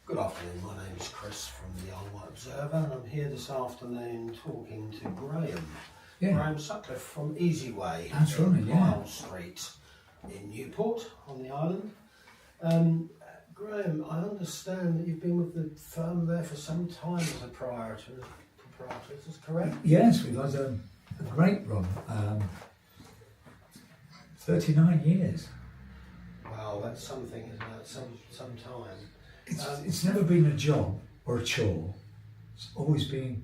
Good afternoon, my name is Chris from the Isle of Wight Observer, and I'm here this afternoon talking to Graham. Graham Sutcliffe from Easyway. That's right, Pyle Street in Newport on the island. Graham, I understand that you've been with the firm there for some time as a proprietor, is this correct? Yes, we've had a great run, 39 years. Wow, that's something, isn't it? Some time. It's never been a job or a chore. It's always been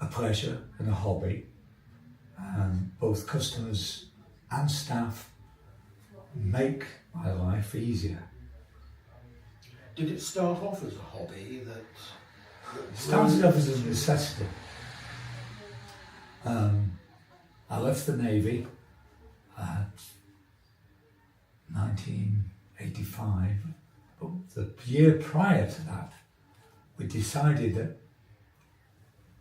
a pleasure and a hobby. Both customers and staff make my life easier. Did it start off as a hobby that It started off as a necessity. I left the Navy at 1985, but the year prior to that, we decided that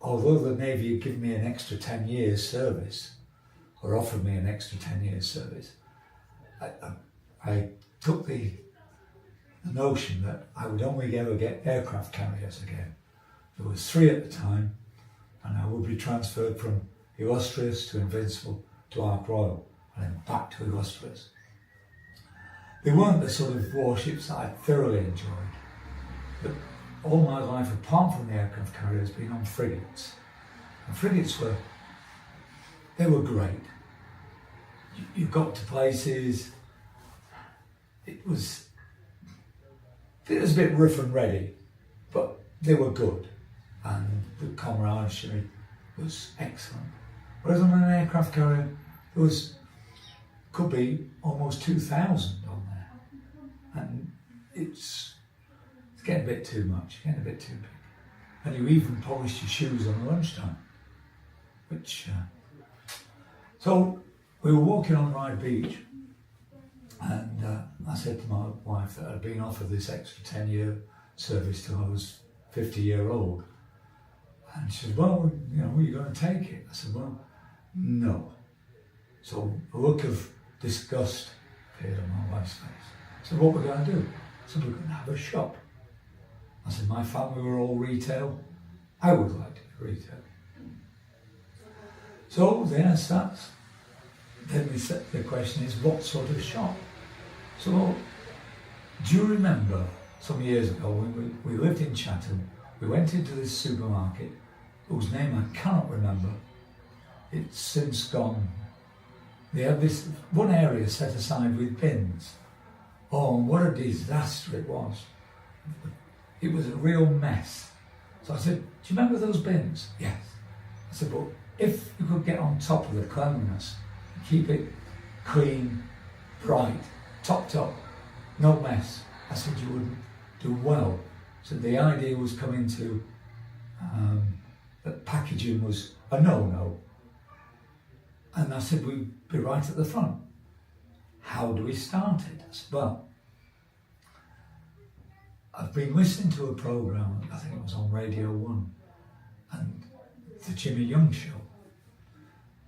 although the Navy had given me an extra 10 years service, or offered me an extra 10 years service, I took the notion that I would only ever get aircraft carriers again. There was 3 at the time, and I would be transferred from Illustrious to Invincible to Ark Royal, and then back to Illustrious. They weren't the sort of warships that I thoroughly enjoyed, but all my life, apart from the aircraft carriers, has been on frigates. And frigates were great. You got to places, it was a bit rough and ready, but they were good, and the camaraderie was excellent. Whereas on an aircraft carrier, there could be almost 2,000 on there, and it's getting a bit too much, getting a bit too big. And you even polished your shoes on lunchtime, so we were walking on Ryde Beach, and I said to my wife that I'd been offered this extra 10-year service till I was 50-year-old. And she said, well, are you going to take it? I said, well, no. So a look of disgust appeared on my wife's face. I said, what we're going to do? I said, we're going to have a shop. I said, my family were all retail. I would like to be retail. So then the question is, what sort of shop? So, do you remember some years ago when we lived in Chatham, we went into this supermarket, whose name I cannot remember, it's since gone. They had this one area set aside with bins. Oh, and what a disaster it was. It was a real mess. So I said, do you remember those bins? Yes. I said, but if you could get on top of the cleanliness, keep it clean, bright, topped up, no mess, I said you would do well. So the idea was coming to that packaging was a no-no. And I said we'd be right at the front. How do we start it? I said, well, I've been listening to a programme, I think it was on Radio 1, and the Jimmy Young Show.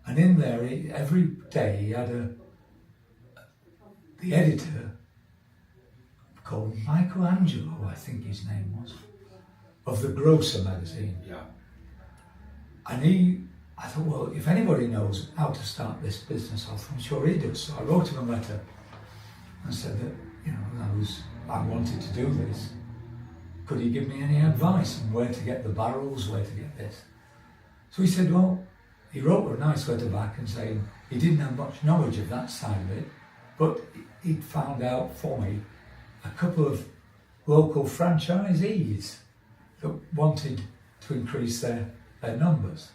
And in there, every day he had the editor called Michelangelo, I think his name was, of the Grocer magazine. Yeah. And I thought, well, if anybody knows how to start this business off, I'm sure he does. So I wrote him a letter and said that, I wanted to do this. Could he give me any advice on where to get the barrels, where to get this? So he said, well, he wrote a nice letter back and saying he didn't have much knowledge of that side of it, but he'd found out for me a couple of local franchisees that wanted to increase their numbers.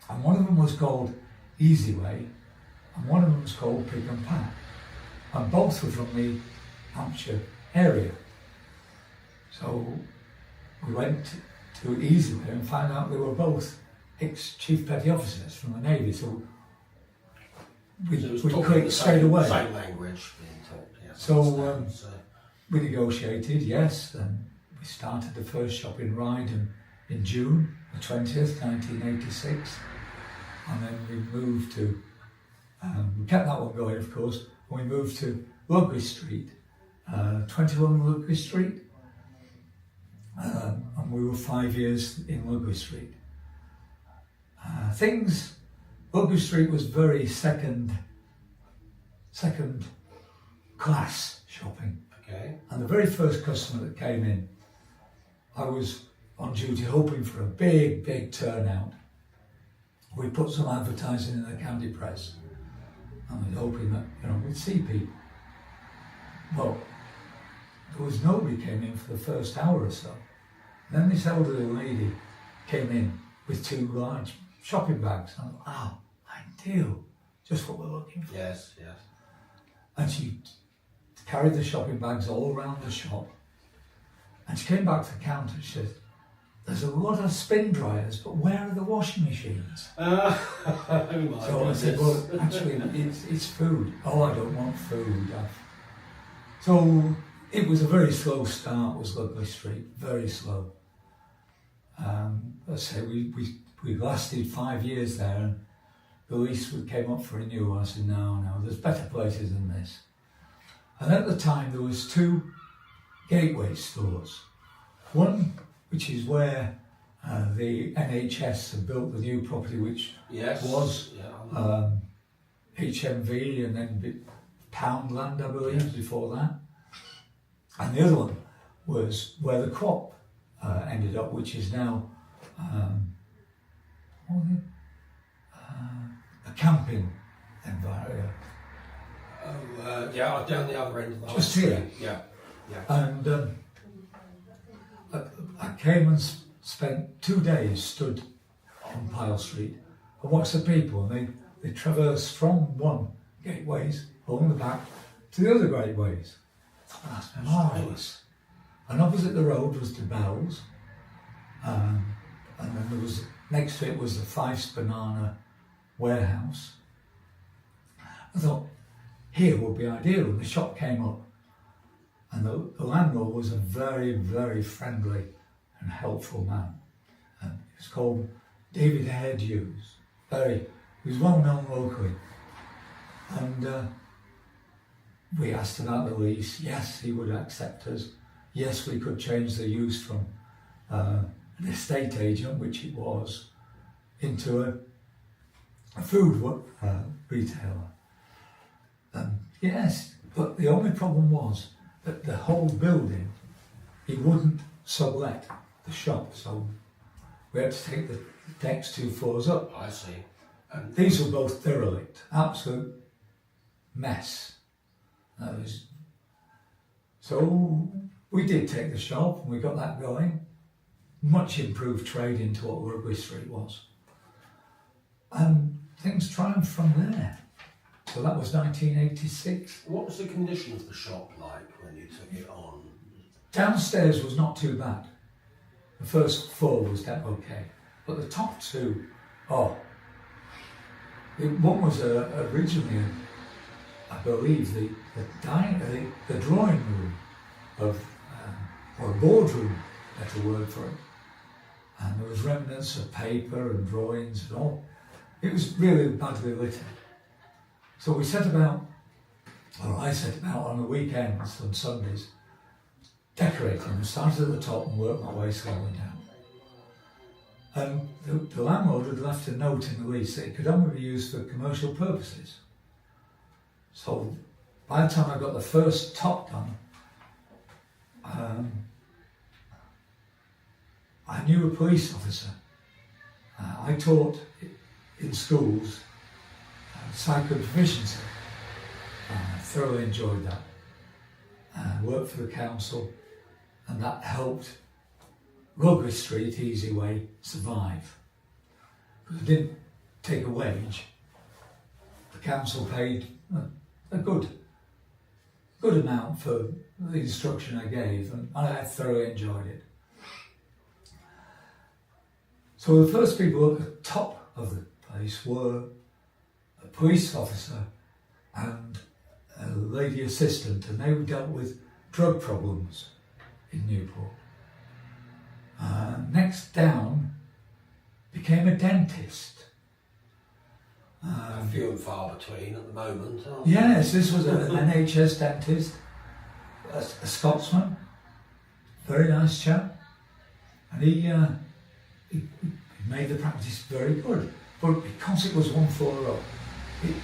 And one of them was called Easyway, and one of them was called Pick and Pack. And both were from the Hampshire area. So we went to Easyway and found out they were both ex-chief petty officers from the Navy. So we clicked straight away. Same language being taught, yes. So we negotiated, yes, and we started the first shop in Ryde in June the 20th, 1986. And then we moved to, we kept that one going, of course, and we moved to Ludwig Street, 21 Ludwig Street. and we were 5 years in Rugby Street. Rugby Street was very second class shopping. Okay. And the very first customer that came in, I was on duty hoping for a big turnout. We put some advertising in the candy press, and I was hoping that we'd see people. Well, there was nobody came in for the first hour or so. Then this elderly lady came in with 2 large shopping bags. And I thought, ideal, just what we're looking for. Yes, yes. And she carried the shopping bags all around the shop. And she came back to the counter and she said, there's a lot of spin dryers, but where are the washing machines? Oh my So I said, well, actually, it's food. Oh, I don't want food. So it was a very slow start, was Ludley Street, very slow. Let's say we lasted 5 years there, and the lease came up for renewal. I said, no, there's better places than this. And at the time there was 2 gateway stores. One, which is where the NHS had built the new property, which was HMV and then Poundland, I believe, before that. And the other one was where the crop ended up, which is now a camping environment. Down the other end of the Just high here. street. Yeah. And I came and spent 2 days stood on Pyle Street and watched the people, and they traversed from one gateways along the back to the other gateways. And that's marvellous. And opposite the road was the Bells, and then there was, next to it was the Fife's Banana warehouse. I thought, here would be ideal, and the shop came up. And the landlord was a very, very friendly and helpful man. And he was called David Hughes. He was well known locally. And we asked about the lease. Yes, he would accept us. Yes, we could change the use from an estate agent, which it was, into a food retailer. Yes, but the only problem was that the whole building, he wouldn't sublet the shop, so we had to take the next 2 floors up. I see. And these were both derelict, absolute mess. So we did take the shop and we got that going. Much improved trade into what Rugby Street was. And things triumphed from there. So that was 1986. What was the condition of the shop like when you took it on? Downstairs was not too bad. The first floor was okay. But the top 2, one was originally, I believe, the drawing room of, or a boardroom, better word for it. And there was remnants of paper and drawings and all. It was really badly littered. So I set about on the weekends and Sundays, decorating. I started at the top and worked my way slowly down. And the landlord had left a note in the lease that it could only be used for commercial purposes. So by the time I got the first top done, I knew a police officer. I taught in schools psychoproficiency. I thoroughly enjoyed that. I worked for the council, and that helped Rugby Street, Easy Way, survive. Because it didn't take a wage. The council paid a good amount for the instruction I gave, and I thoroughly enjoyed it. So the first people at the top of the place were a police officer and a lady assistant, and they dealt with drug problems in Newport. Next down became a dentist. Few and far between at the moment, aren't Yes, this was an NHS dentist, a Scotsman, very nice chap. And he made the practice very good. But because it was one floor up, it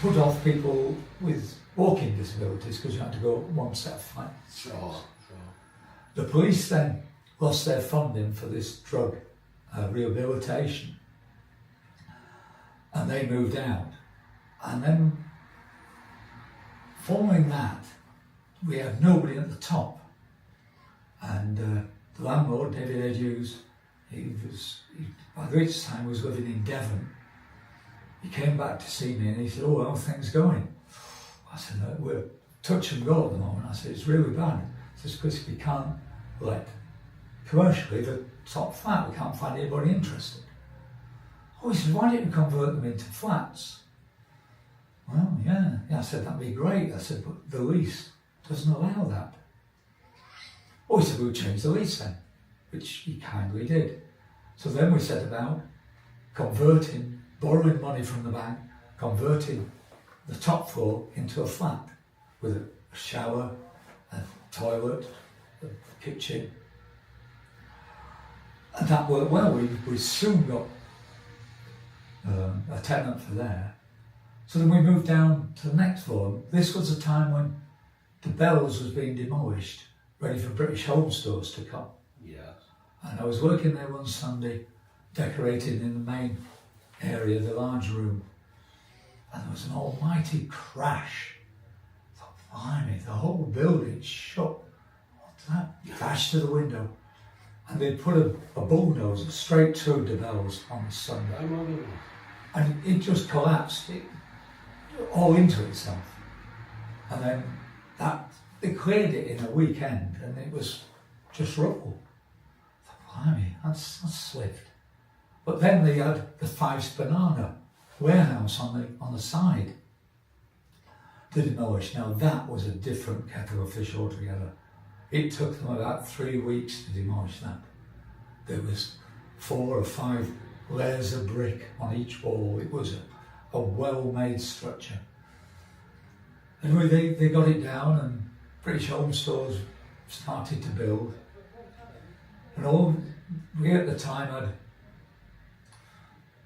put off people with walking disabilities because you had to go one set of flights. Sure. The police then lost their funding for this drug rehabilitation, and they moved out. And then, following that, we had nobody at the top. And the landlord, David Hughes, by which time was living in Devon. He came back to see me and he said, "Oh, how are things going?" I said, "We're touch and go at the moment." I said, "It's really bad." He says, "Because we can't let commercially the top flat, we can't find anybody interested." Oh, he said, "Why don't you convert them into flats?" Well, yeah, I said, "That'd be great." I said, "But the lease doesn't allow that." Oh, he said, "We'll change the lease then," which he kindly did. So then we set about borrowing money from the bank, converting the top floor into a flat with a shower, a toilet, a kitchen. And that worked well. We soon got a tenant for there. So then we moved down to the next floor. This was a time when the Bells was being demolished, ready for British Home Stores to come. Yes. And I was working there one Sunday, decorating in the main area, the large room, and there was an almighty crash. I thought, blimey, the whole building shook. What's that? Crashed to the window. And they put a bulldozer straight through the Bells on the Sunday. Oh my goodness. And it just collapsed all into itself. And then they cleared it in a weekend and it was just rubble. I thought, blimey, that's swift. But then they had the Fives Banana warehouse on the side to demolish. Now that was a different kettle of fish altogether. It took them about 3 weeks to demolish that. There was 4 or 5 layers of brick on each wall. It was a well-made structure. Anyway, they got it down and British Home Stores started to build. And we at the time had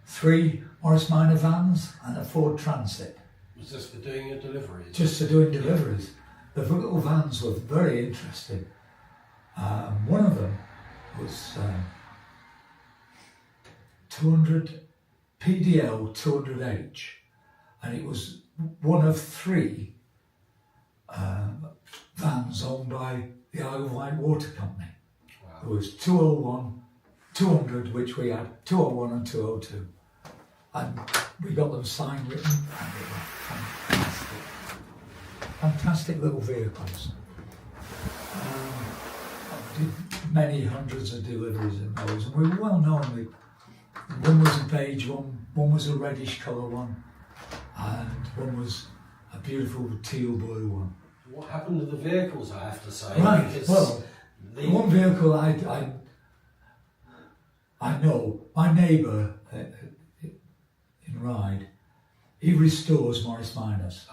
3 Morris Minor vans and a Ford Transit. Was this for doing your deliveries? Just for doing deliveries. The little vans were very interesting. One of them was 200 PDL 200H, and it was one of 3 vans owned by the Isle of Wight Water Company. Wow. There was 201, 200, which we had, 201 and 202. And we got them signed written, and they were fantastic. Fantastic little vehicles. I did many hundreds of deliveries in those, and we were well known. One was a beige one was a reddish colour one, and one was a beautiful teal blue one. What happened to the vehicles, I have to say? Right, Because well, the one vehicle I know, my neighbour in Ryde, he restores Morris Minors.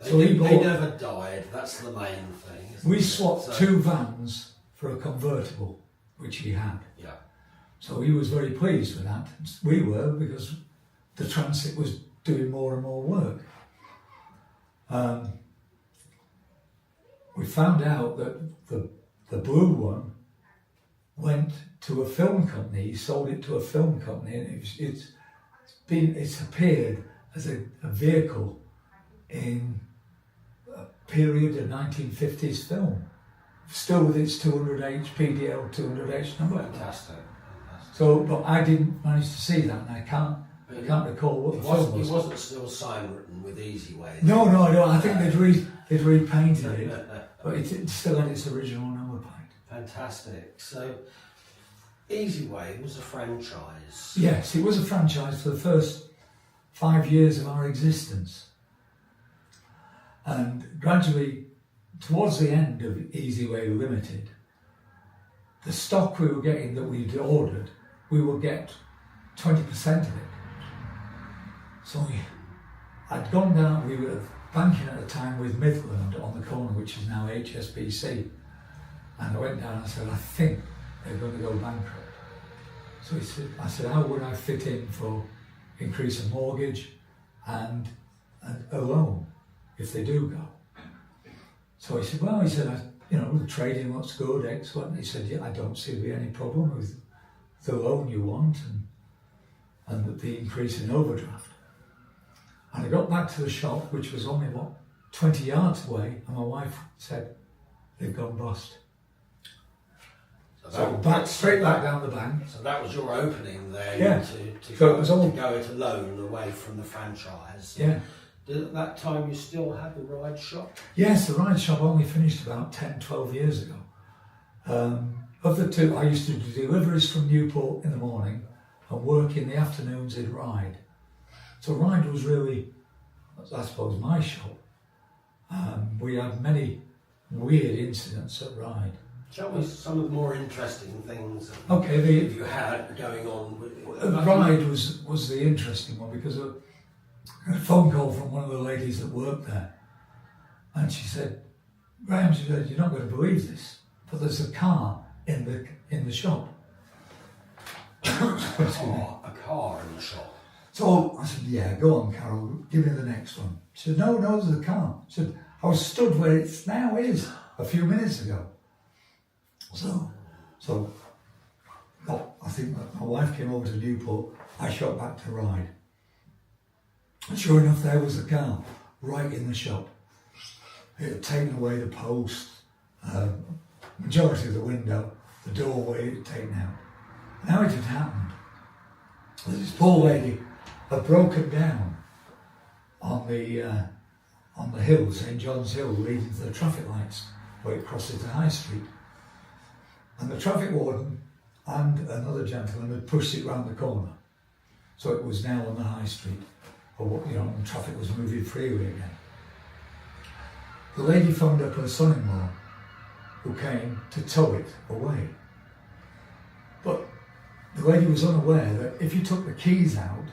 So they never died, that's the main thing. We swapped 2 vans for a convertible, which he had. Yeah. So he was very pleased with that. We were, because the Transit was doing more and more work. We found out that the blue one went to a film company. He sold it to a film company, and it's appeared as a vehicle in a period of 1950s film, still with its 200H PDL 200H number. Fantastic. So, but I didn't manage to see that, and I can't recall what the film was. It wasn't still sign written with Easy Way. No. I think they'd repainted it, but it still had its original number plate. Fantastic. So, Easy Way was a franchise. Yes, it was a franchise for the first 5 years of our existence. And gradually, towards the end of Easy Way Limited, the stock we were getting that we'd ordered, we would get 20% of it. So I'd gone down, we were banking at the time with Midland on the corner, which is now HSBC. And I went down and I said, I think they're going to go bankrupt. So he said, I said, how would I fit in for increase of mortgage and a loan if they do go? So he said, well, the trading looks good, excellent. He said, yeah, I don't see there be any problem with the loan you want and the increase in overdraft. And I got back to the shop, which was only, 20 yards away, and my wife said, they've gone bust. So straight back down the bank. So that was your opening there, Yeah. to So go, it was all, to go it alone away from the franchise. Yeah. At that time you still had the ride shop? Yes, the ride shop only finished about 10, 12 years ago. Of the two, I used to do deliveries from Newport in the morning and work in the afternoons in Ride. So Ride was really, I suppose, my shop. We had many weird incidents at Ride. Tell me some of the more interesting things Okay, you had going on. Ride was the interesting one because I had a phone call from one of the ladies that worked there, and she said, Graham, she said, you're not going to believe this, but there's a car in the shop. A car in the shop. So I said, yeah, go on, Carol, give me the next one. She said, no, there's a car. She said, I was stood where it now is a few minutes ago. So I think that my wife came over to Newport, I shot back to Ride. And sure enough, there was the car, right in the shop. It had taken away the post, majority of the window, the doorway it had taken out. And how it had happened, this poor lady had broken down on the hill, St John's Hill, leading to the traffic lights, where it crosses the High Street. And the traffic warden and another gentleman had pushed it round the corner. So it was now on the High Street, and traffic was moving freely again. The lady phoned up her son-in-law, who came to tow it away. But the lady was unaware that if you took the keys out,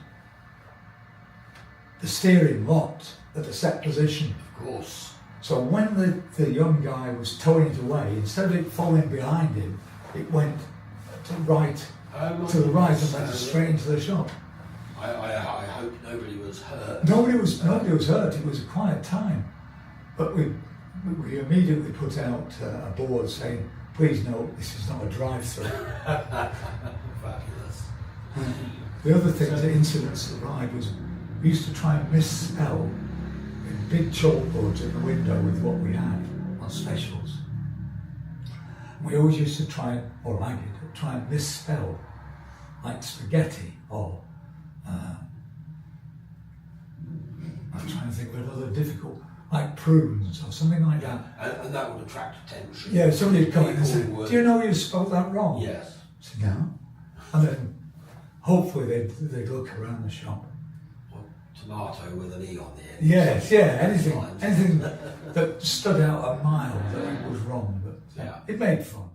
the steering locked at the set position. Of course. So when the young guy was towing it away, instead of it falling behind him, it went to the right and went straight into the shop. I hope nobody was hurt. Nobody was hurt. It was a quiet time, but we immediately put out a board saying, "Please note, this is not a drive-through." Fabulous. The other thing, the incidents at Ride was we used to try and misspell in big chalkboards in the window with what we had on specials. We always used to try and misspell, like spaghetti or I'm trying to think of another difficult, like prunes or something like that. And that would attract attention. Yeah, somebody would come in and say, "Do you know you spelled that wrong?" Yes. I said, "No." And then hopefully they'd look around the shop. Or tomato with an E on the end. Yes, anything that stood out a mile that it was wrong, but Yeah. it made fun.